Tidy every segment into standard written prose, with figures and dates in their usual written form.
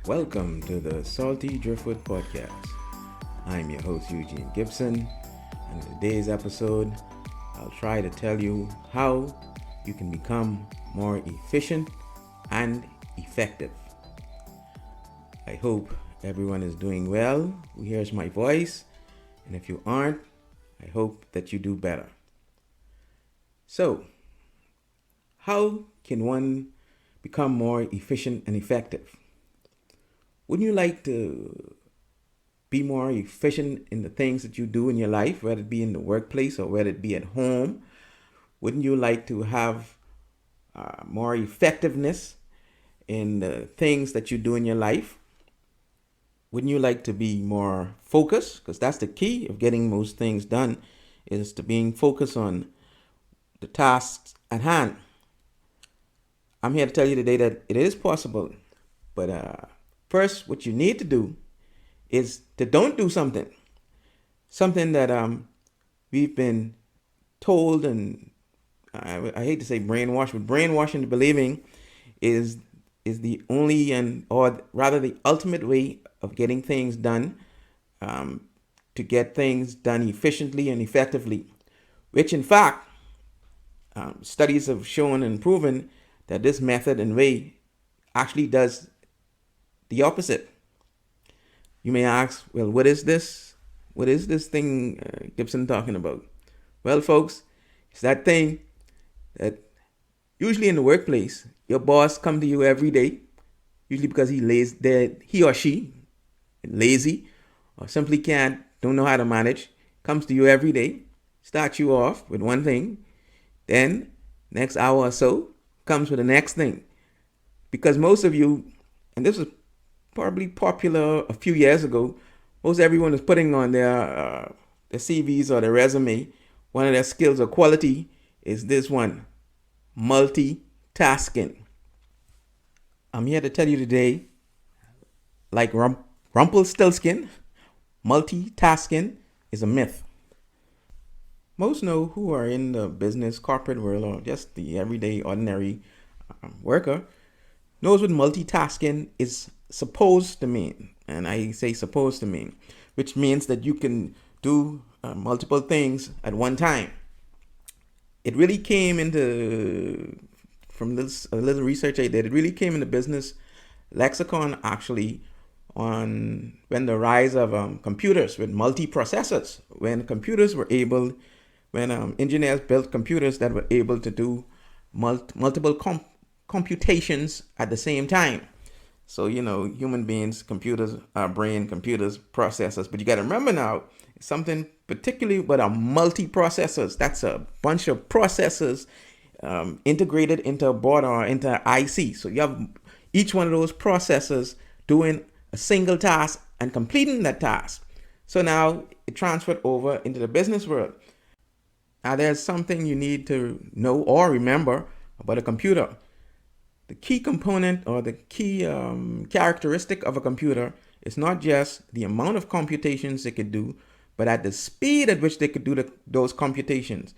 Welcome to the Salty Driftwood Podcast. I'm your host, Eugene Gibson, and in today's episode, I'll try to tell you how you can become more efficient and effective. I hope everyone is doing well who hears my voice, and if you aren't, I hope that you do better. So, how can one become more efficient and effective? Wouldn't you like to be more efficient in the things that you do in your life, whether it be in the workplace or whether it be at home? Wouldn't you like to have more effectiveness in the things that you do in your life? Wouldn't you like to be more focused? Because that's the key of getting most things done, is to being focused on the tasks at hand. I'm here to tell you today that it is possible, but first, what you need to do is to don't do something that we've been told, and I hate to say brainwashed, but brainwashing into believing is the only or rather the ultimate way of getting things done, to get things done efficiently and effectively, which in fact studies have shown and proven that this method and way actually does the opposite. You may ask, well, what is this? What is this thing Gibson talking about? Well, folks, it's that thing that usually in the workplace, your boss come to you every day, usually because he or she lazy or simply don't know how to manage, comes to you every day, starts you off with one thing, then next hour or so comes with the next thing. Because most of you, and this was probably popular a few years ago, most everyone is putting on their CVs or their resume, one of their skills or quality is this one, multitasking. I'm here to tell you today, like Rumpelstiltskin, multitasking is a myth. Most know who are in the business, corporate world, or just the everyday, ordinary worker, knows what multitasking is supposed to mean. And I say supposed to mean, which means that you can do multiple things at one time. It really came from a little research I did, it really came into business lexicon actually when the rise of computers with multiprocessors, when engineers built computers that were able to do multiple computations at the same time. So, human beings, computers, our brain, computers, processors. But you got to remember now, something particularly with our multiprocessors. That's a bunch of processors integrated into a board or into an IC. So you have each one of those processors doing a single task and completing that task. So now it transferred over into the business world. Now there's something you need to know or remember about a computer. The key component or the key characteristic of a computer is not just the amount of computations it could do, but at the speed at which they could do those computations.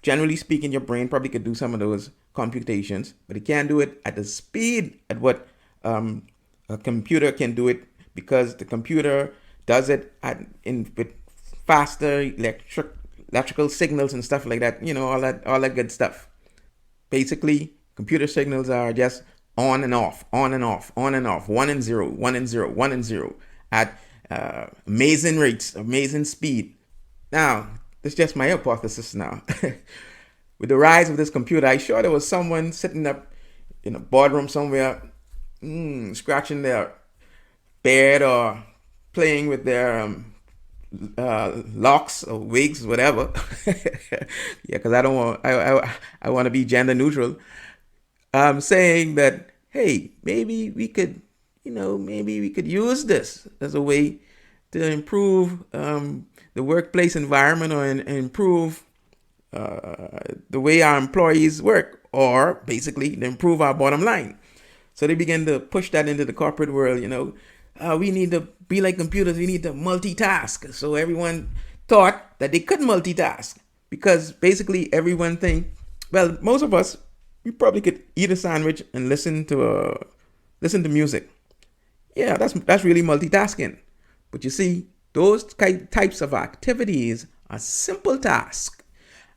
Generally speaking, your brain probably could do some of those computations, but it can't do it at the speed at what a computer can do it, because the computer does it with faster electrical signals and stuff like that. All that good stuff. Basically, computer signals are just on and off, on and off, on and off, 1 and 0, 1 and 0, 1 and 0 at amazing rates, amazing speed. Now, this is just my hypothesis now. With the rise of this computer, I'm sure there was someone sitting up in a boardroom somewhere, scratching their beard or playing with their locks or wigs, whatever. Yeah, because I want to be gender neutral. Saying that, hey, maybe we could use this as a way to improve the workplace environment, or improve the way our employees work, or basically to improve our bottom line. So they begin to push that into the corporate world. We need to be like computers. We need to multitask. So everyone thought that they could multitask, because basically everyone most of us, we probably could eat a sandwich and listen to music. Yeah, that's really multitasking. But you see, those types of activities are simple tasks.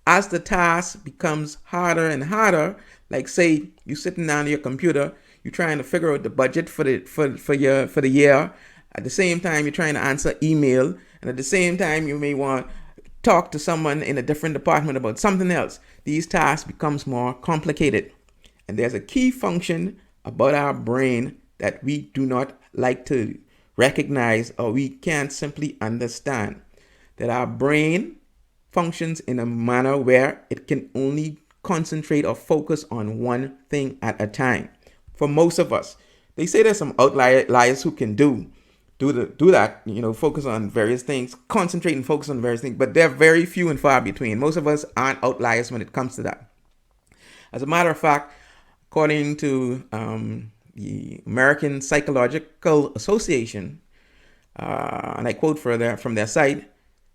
As the task becomes harder and harder, like say you sitting down at your computer, you're trying to figure out the budget for the year. At the same time, you're trying to answer email, and at the same time, you may want to talk to someone in a different department about something else. These tasks becomes more complicated. And there's a key function about our brain that we do not like to recognize, or we can't simply understand, that our brain functions in a manner where it can only concentrate or focus on one thing at a time. For most of us, they say there's some outliers who can do that, focus on various things, concentrate and focus on various things, but they're very few and far between. Most of us aren't outliers when it comes to that. As a matter of fact, according to the American Psychological Association, and I quote further from their site,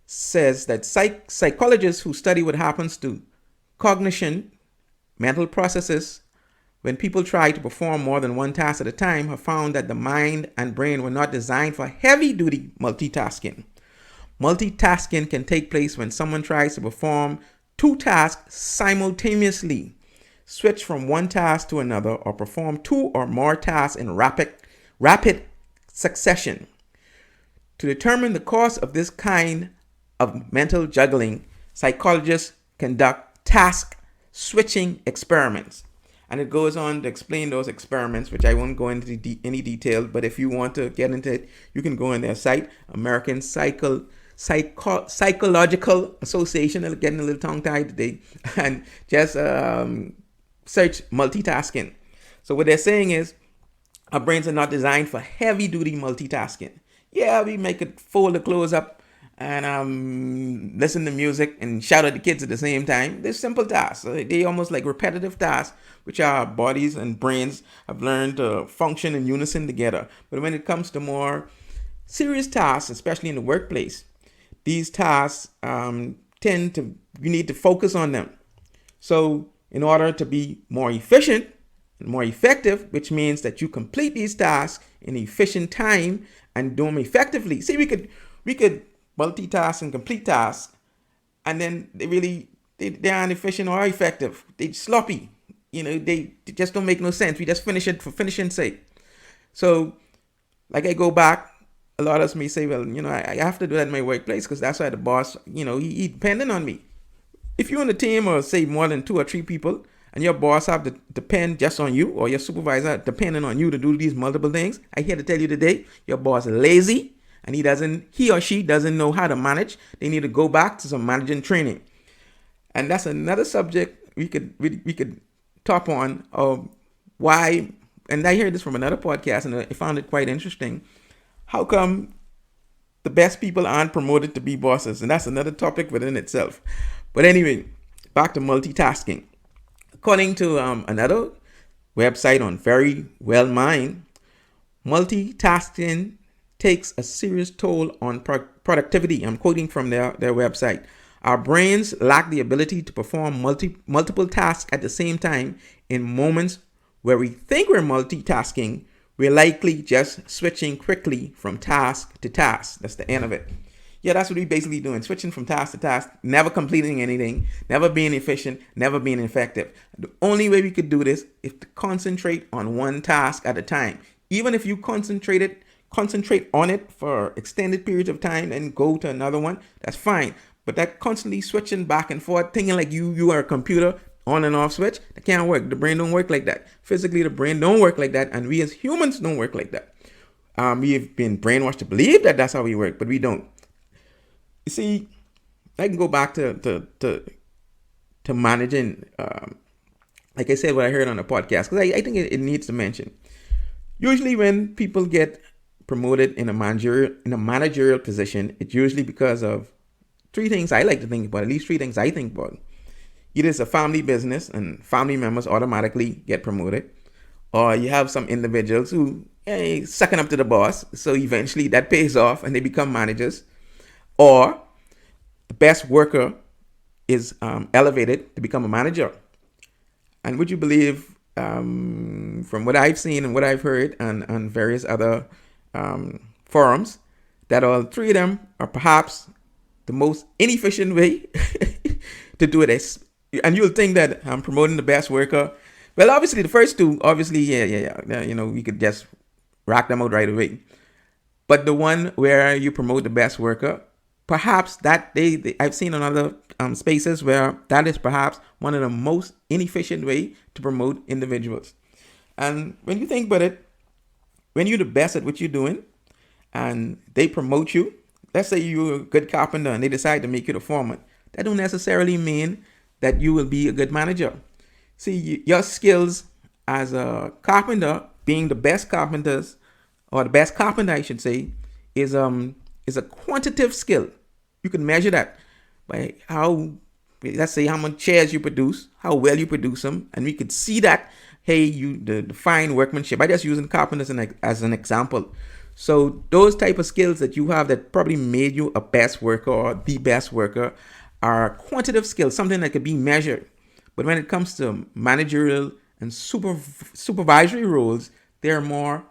says that psychologists who study what happens to cognition, mental processes, when people try to perform more than one task at a time, have found that the mind and brain were not designed for heavy-duty multitasking. Multitasking can take place when someone tries to perform two tasks simultaneously, switch from one task to another, or perform two or more tasks in rapid succession. To determine the cause of this kind of mental juggling, psychologists conduct task switching experiments. And it goes on to explain those experiments, which I won't go into any detail, but if you want to get into it, you can go on their site, American Psychological Association. I'm getting a little tongue-tied today. And just search multitasking. So what they're saying is, our brains are not designed for heavy-duty multitasking. Yeah, we make it fold the clothes up and listen to music and shout at the kids at the same time. They're simple tasks. They're almost like repetitive tasks, which our bodies and brains have learned to function in unison together. But when it comes to more serious tasks, especially in the workplace, these tasks you need to focus on them. So in order to be more efficient and more effective, which means that you complete these tasks in efficient time and do them effectively. See, we could multitask and complete tasks, and then they aren't efficient or effective. They're sloppy. They just don't make no sense. We just finish it for finishing's sake. So, like I go back, a lot of us may say, well, I have to do that in my workplace because that's why the boss, he depending on me. If you're on a team or say more than 2 or 3 people, and your boss have to depend just on you, or your supervisor depending on you to do these multiple things, I here to tell you today, your boss is lazy and he or she doesn't know how to manage. They need to go back to some managing training. And that's another subject we could top on why, and I heard this from another podcast and I found it quite interesting. How come the best people aren't promoted to be bosses? And that's another topic within itself. But anyway, back to multitasking. According to another website on Very Well Mind, multitasking takes a serious toll on productivity. I'm quoting from their website. Our brains lack the ability to perform multiple tasks at the same time. In moments where we think we're multitasking, we're likely just switching quickly from task to task. That's the end of it. Yeah, that's what we're basically doing, switching from task to task, never completing anything, never being efficient, never being effective. The only way we could do this is to concentrate on one task at a time. Even if you concentrate on it for extended periods of time and go to another one, that's fine. But that constantly switching back and forth, thinking like you are a computer, on and off switch, that can't work. The brain don't work like that. Physically, the brain don't work like that, and we as humans don't work like that. We have been brainwashed to believe that that's how we work, but we don't. You see, I can go back to managing, like I said, what I heard on the podcast, because I think it needs to mention. Usually when people get promoted in a managerial position, it's usually because of 3 things I like to think about, at least 3 things I think about. Either it's a family business and family members automatically get promoted, or you have some individuals who sucking up to the boss, so eventually that pays off and they become managers. Or the best worker is elevated to become a manager. And would you believe, from what I've seen and what I've heard on various other forums that all three of them are perhaps the most inefficient way to do this. And you'll think that I'm promoting the best worker. Well, obviously, the first two, obviously, yeah. We could just rock them out right away. But the one where you promote the best worker, perhaps that I've seen in other spaces where that is perhaps one of the most inefficient way to promote individuals. And when you think about it, when you're the best at what you're doing, and they promote you, let's say you're a good carpenter and they decide to make you the foreman, that don't necessarily mean that you will be a good manager. See, your skills as a carpenter, being the best carpenters, or the best carpenter, I should say, is a quantitative skill. You can measure that by how, let's say, how much chairs you produce, how well you produce them, and we could see that. Hey, the fine workmanship. I just using carpenters as an example. So those type of skills that you have that probably made you a best worker or the best worker are quantitative skills, something that could be measured. But when it comes to managerial and supervisory roles, they're more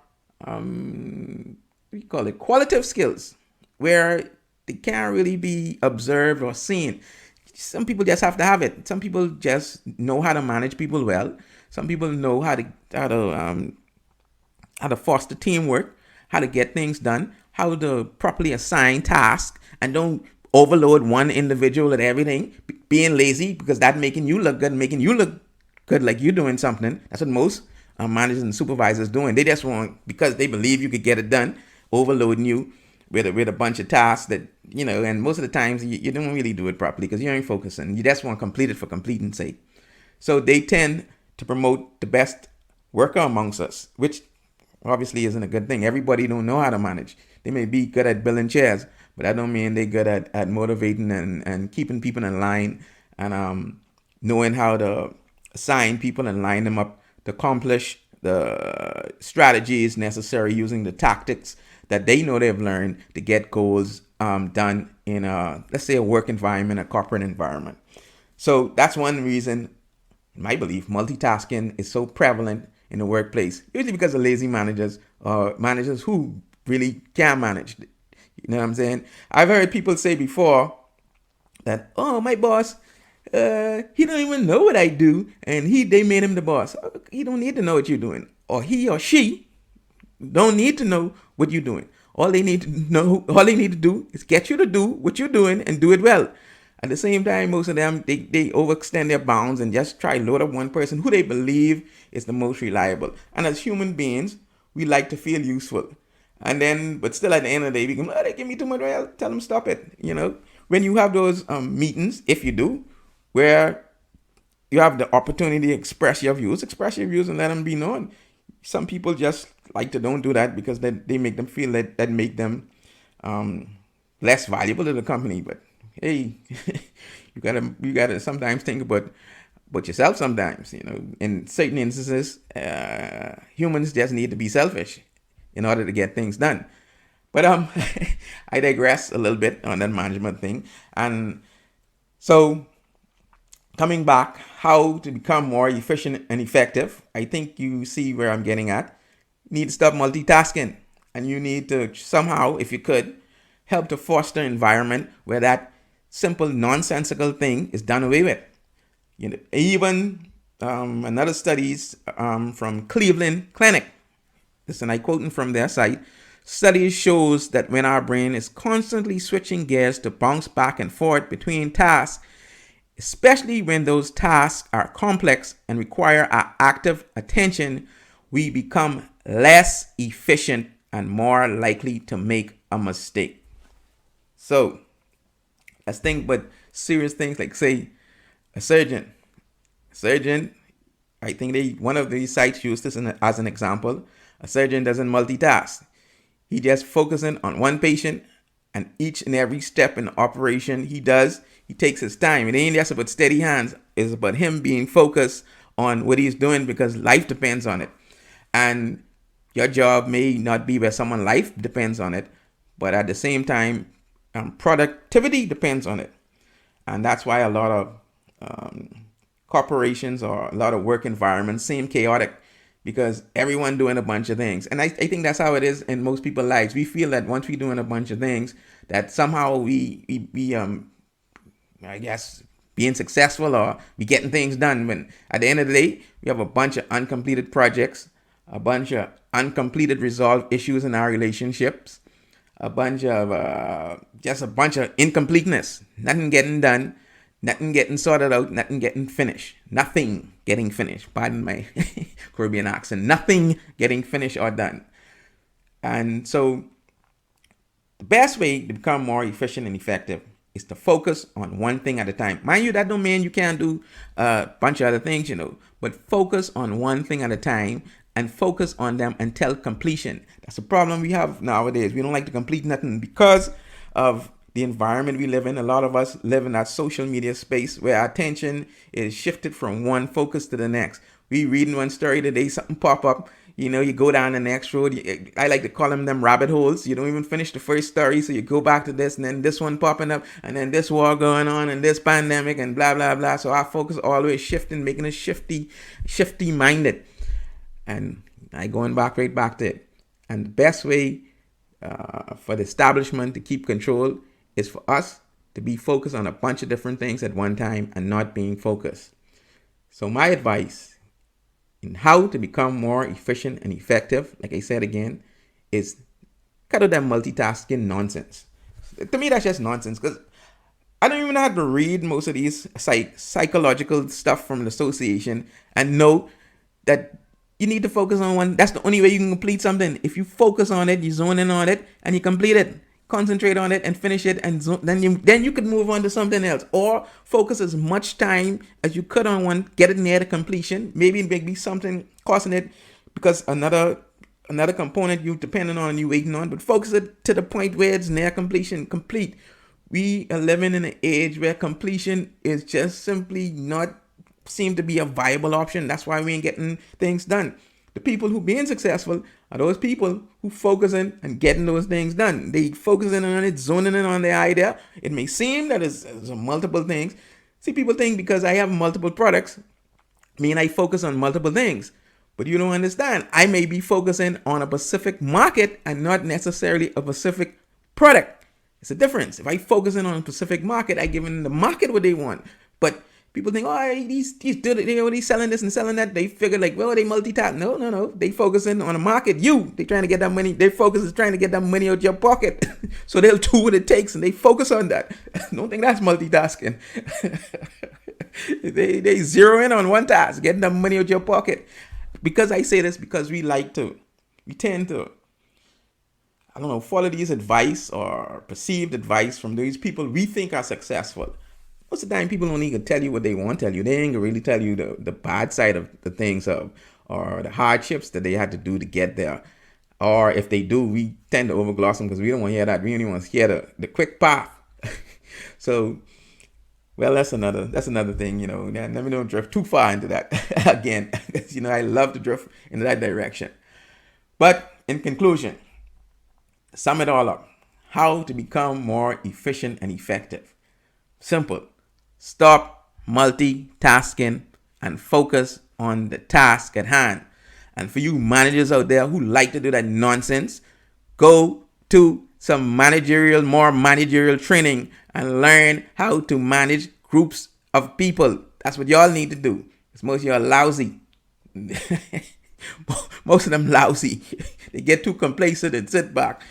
qualitative skills, where they can't really be observed or seen. Some people just have to have it. Some people just know how to manage people well. Some people know how to foster teamwork, how to get things done, how to properly assign tasks, and don't overload one individual at everything. Being lazy, because that's making you look good, like you're doing something. That's what most managers and supervisors doing. They just want, because they believe you could get it done, overloading you with a bunch of tasks that, and most of the times you don't really do it properly because you ain't focusing. You just want to complete it for completing sake. So they tend to promote the best worker amongst us, which obviously isn't a good thing. Everybody don't know how to manage. They may be good at building chairs, but that don't mean they're good at motivating and keeping people in line, and knowing how to assign people and line them up to accomplish the strategies necessary, using the tactics that they know they've learned to get goals done in let's say, a work environment, a corporate environment. So that's one reason, in my belief, multitasking is so prevalent in the workplace. Usually because of lazy managers, or managers who really can't manage. You know what I'm saying? I've heard people say before that, oh, my boss, he don't even know what I do, and they made him the boss. He don't need to know what you're doing, or he or she don't need to know what you're doing. All they need to do is get you to do what you're doing and do it well. At the same time, most of them, they overextend their bounds and just try to load up one person who they believe is the most reliable. And as human beings, we like to feel useful. And then, but still at the end of the day, we can, they give me too much, well, tell them stop it. When you have those meetings, if you do, where you have the opportunity to express your views and let them be known. Some people just like to don't do that because they make them feel that make them less valuable to the company. But hey, you gotta sometimes think about yourself. Sometimes, in certain instances, humans just need to be selfish in order to get things done. But I digress a little bit on that management thing. And so, coming back, how to become more efficient and effective, I think you see where I'm getting at. You need to stop multitasking, and you need to somehow, if you could, help to foster an environment where that simple, nonsensical thing is done away with. Even another studies from Cleveland Clinic, this, and I quoting from their site, studies shows that when our brain is constantly switching gears to bounce back and forth between tasks, especially when those tasks are complex and require our active attention, we become less efficient and more likely to make a mistake. So let's think about serious things like, say, a surgeon. I think one of these sites used this as an example. A surgeon doesn't multitask. He just focusing on one patient, and each and every step in the operation he takes his time. It ain't just about steady hands. It's about him being focused on what he's doing because life depends on it. And your job may not be where someone's life depends on it, but at the same time, productivity depends on it. And that's why a lot of corporations or a lot of work environments seem chaotic, because everyone doing a bunch of things. And I think that's how it is in most people's lives. We feel that once we're doing a bunch of things, that somehow we I guess being successful or we getting things done. When at the end of the day, we have a bunch of uncompleted projects, a bunch of uncompleted resolved issues in our relationships, a bunch of just a bunch of incompleteness, nothing getting done, nothing getting sorted out, nothing getting finished, nothing getting finished. Pardon my Caribbean accent. Nothing getting finished or done. And so the best way to become more efficient and effective is to focus on one thing at a time. Mind you, that don't mean you can't do a bunch of other things, but focus on one thing at a time and focus on them until completion. That's a problem we have nowadays. We don't like to complete nothing because of the environment we live in. A lot of us live in that social media space where our attention is shifted from one focus to the next. We reading one story today, something pop up. You go down the next road. I like to call them rabbit holes. You don't even finish the first story, so you go back to this, and then this one popping up, and then this war going on, and this pandemic, and blah, blah, blah. So our focus always shifting, making us shifty minded. And I going back right back to it. And the best way for the establishment to keep control is for us to be focused on a bunch of different things at one time and not being focused. So my advice in how to become more efficient and effective, like I said again, is cut out that multitasking nonsense. To me, that's just nonsense, because I don't even have to read most of these psychological stuff from the association and know that you need to focus on one. That's the only way you can complete something. If you focus on it, you zone in on it, and you complete it. Concentrate on it and finish it, and then you could move on to something else, or focus as much time as you could on one, get it near the completion. Maybe it may be something costing it because another component you depending on, you waiting on, but focus it to the point where it's near completion, complete. We are living in an age where completion is just simply not seem to be a viable option. That's why we ain't getting things done. The people who being successful are those people who focusing and getting those things done. They focusing on it, zoning in on their idea. It may seem that it's multiple things. See, people think because I have multiple products, mean I focus on multiple things. But you don't understand. I may be focusing on a specific market and not necessarily a specific product. It's a difference. If I focus in on a specific market, I give them the market what they want. But people think, oh, he's selling this and selling that. They figure like, well, they multitask. No. They focusing on a market. They trying to get that money. Their focus is trying to get that money out your pocket. So they'll do what it takes and they focus on that. Don't think that's multitasking. they zero in on one task, getting that money out your pocket. Because I say this, because we tend to, follow these advice or perceived advice from these people we think are successful. Most of the time, people don't even tell you what they want to tell you. They ain't really tell you the bad side of the things or the hardships that they had to do to get there. Or if they do, we tend to overgloss them because we don't want to hear that. We only want to hear the quick path. So, well, that's another thing, Let me don't drift too far into that again. I love to drift in that direction. But in conclusion, sum it all up. How to become more efficient and effective. Simple. Stop multitasking and focus on the task at hand. And for you managers out there who like to do that nonsense, go to some more managerial training and learn how to manage groups of people. That's what y'all need to do. Because most of y'all lousy. Most of them lousy. They get too complacent and sit back.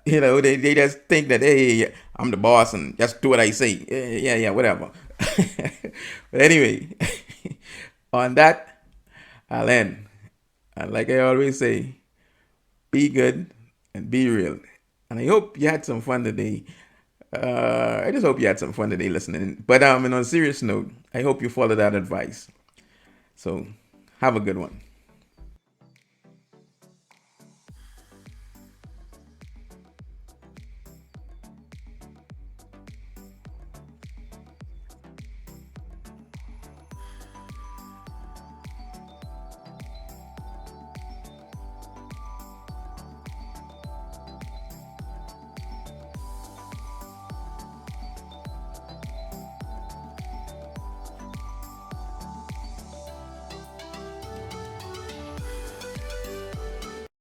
They just think that, hey, I'm the boss and just do what I say. Yeah, whatever. But anyway, on that, I'll end. And like I always say, be good and be real. And I hope you had some fun today. I just hope you had some fun today listening. But on a serious note, I hope you follow that advice. So have a good one.